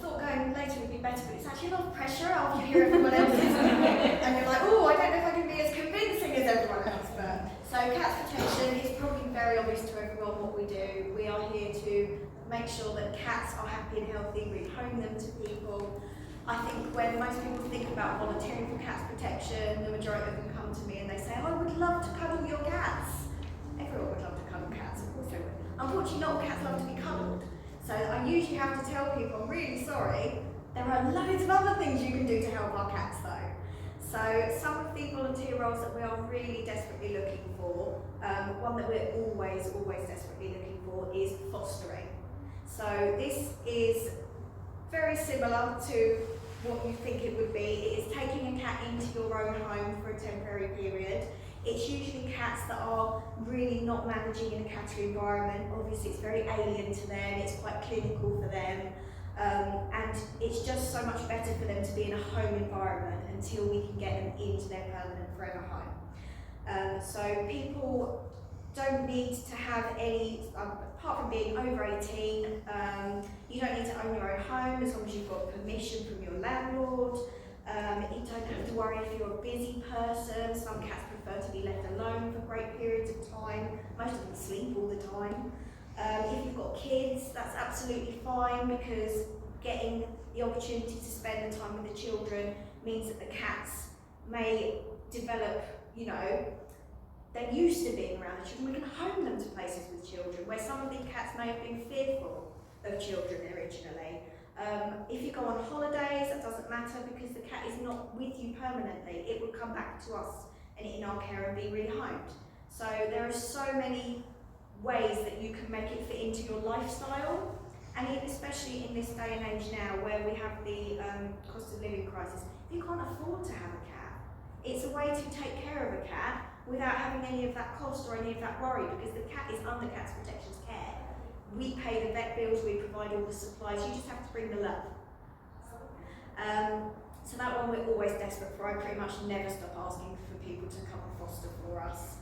thought going later would be better, but it's actually a lot of pressure after you hear everyone else's. And you're like, oh, I don't know if I can be as convincing as everyone else. But so cats protection is probably very obvious to everyone what we do. We are here to make sure that cats are happy and healthy, we home them to people. I think when most people think about volunteering for cats protection, the majority of them come to me and they say, oh, I would love to cuddle your cats. Everyone would love to cuddle cats, of course they would. Unfortunately, not all cats love to be cuddled. So I usually have to tell people, I'm really sorry, there are loads of other things you can do to help our cats though. So some of the volunteer roles that we are really desperately looking for, one that we're always desperately looking for is fostering. So this is very similar to what you think it would be. It is taking a cat into your own home for a temporary period. It's usually cats that are really not managing in a cattery environment. Obviously it's very alien to them, it's quite clinical for them, and it's just so much better for them to be in a home environment until we can get them into their permanent forever home. So people don't need to have any, apart from being over 18, you don't need to own your own home as long as you've got permission from your landlord. You don't have to worry if you're a busy person. Some cats prefer to be left alone for great periods of time. Most of them sleep all the time. If you've got kids, that's absolutely fine because getting the opportunity to spend the time with the children means that the cats may develop, you know, they're used to being around the children. We can home them to places with children where some of these cats may have been fearful of children originally. If you go on holidays, that doesn't matter because the cat is not with you permanently. It will come back to us and in our care and be rehomed. So there are so many ways that you can make it fit into your lifestyle, and especially in this day and age now where we have the cost of living crisis, if you can't afford to have a cat, it's a way to take care of a cat without having any of that cost or any of that worry because the cat is under Cats Protection's care. We pay the vet bills, we provide all the supplies, you just have to bring the love. So that one we're always desperate for. I pretty much never stop asking for people to come and foster for us.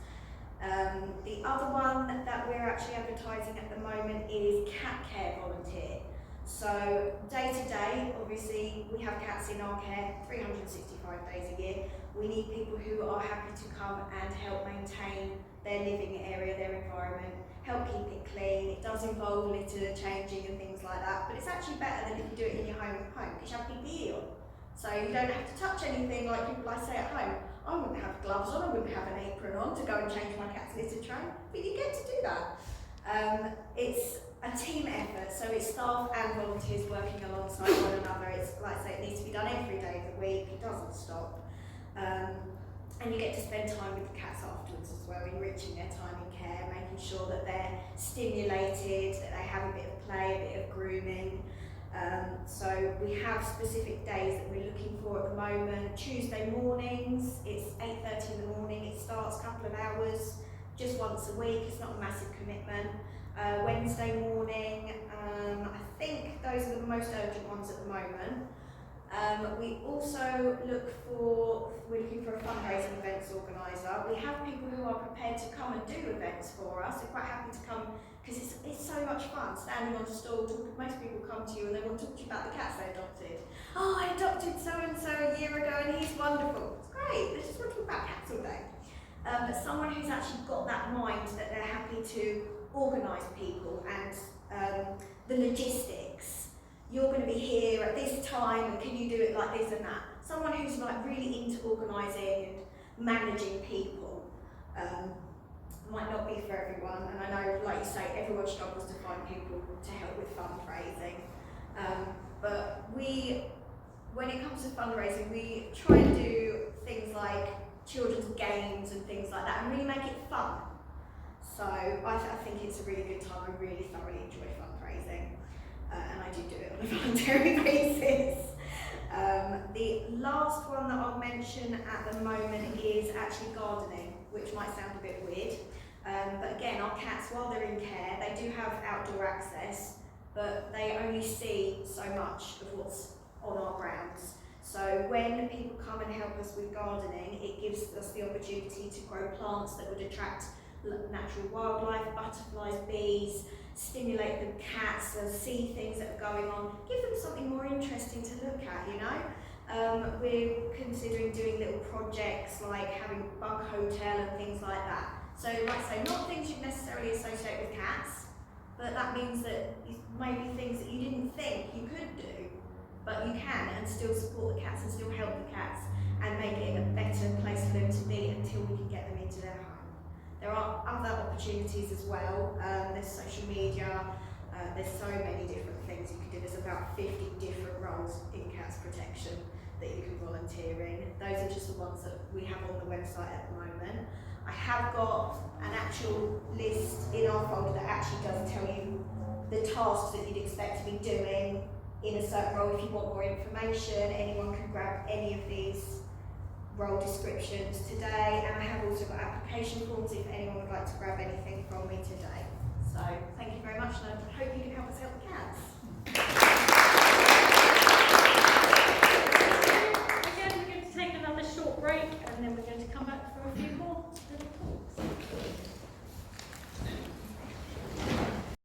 The other one that we're actually advertising at the moment is cat care volunteer. So day to day, obviously we have cats in our care 365 days a year. We need people who are happy to come and help maintain their living area, their environment, help keep it clean. It does involve litter changing and things like that, but it's actually better than if you do it in your home because you have PPE on. So you don't have to touch anything like people I say at home. I wouldn't have gloves on, I wouldn't have an apron on to go and change my cat's litter tray, but you get to do that. It's a team effort, so it's staff and volunteers working alongside one another. It's like I say, it needs to be done every day of the week, it doesn't stop. And you get to spend time with the cats afterwards as well, enriching their time in care, making sure that they're stimulated, that they have a bit of play, a bit of grooming. So we have specific days that we're looking for at the moment. Tuesday mornings, it's 8:30 in the morning, it starts a couple of hours, just once a week, it's not a massive commitment. Wednesday morning, I think those are the most urgent ones at the moment. We also we're looking for a fundraising events organiser. We have people who are prepared to come and do events for us. They're quite happy to come because it's so much fun standing on a stall. Most people come to you and they want to talk to you about the cats they adopted. Oh, I adopted so-and-so a year ago and he's wonderful. It's great, they just want to talk about cats all day. But someone who's actually got that mind that they're happy to organise people and the logistics. You're going to be here at this time and can you do it like this and that? Someone who's like really into organising and managing people might not be for everyone, and I know, like you say, everyone struggles to find people to help with fundraising. But when it comes to fundraising, we try and do things like children's games and things like that and really make it fun. So I think it's a really good time. I really thoroughly enjoy fundraising. And I do it on a voluntary basis. The last one that I'll mention at the moment is actually gardening, which might sound a bit weird. But again, our cats, while they're in care, they do have outdoor access, but they only see so much of what's on our grounds. So when people come and help us with gardening, it gives us the opportunity to grow plants that would attract natural wildlife, butterflies, bees, stimulate the cats to see things that are going on, give them something more interesting to look at, you know. We're considering doing little projects like having bug hotel and things like that. So like I say, not things you'd necessarily associate with cats, but that means that maybe things that you didn't think you could do, but you can, and still support the cats and still help the cats and make it a better place for them to be until we can get them into their home. There are other opportunities as well. There's social media, there's so many different things you can do. There's about 50 different roles in cats protection that you can volunteer in. Those are just the ones that we have on the website at the moment. I have got an actual list in our folder that actually does tell you the tasks that you'd expect to be doing in a certain role. If you want more information, anyone can grab any of these role descriptions today, and I have also got application forms if anyone would like to grab anything from me today.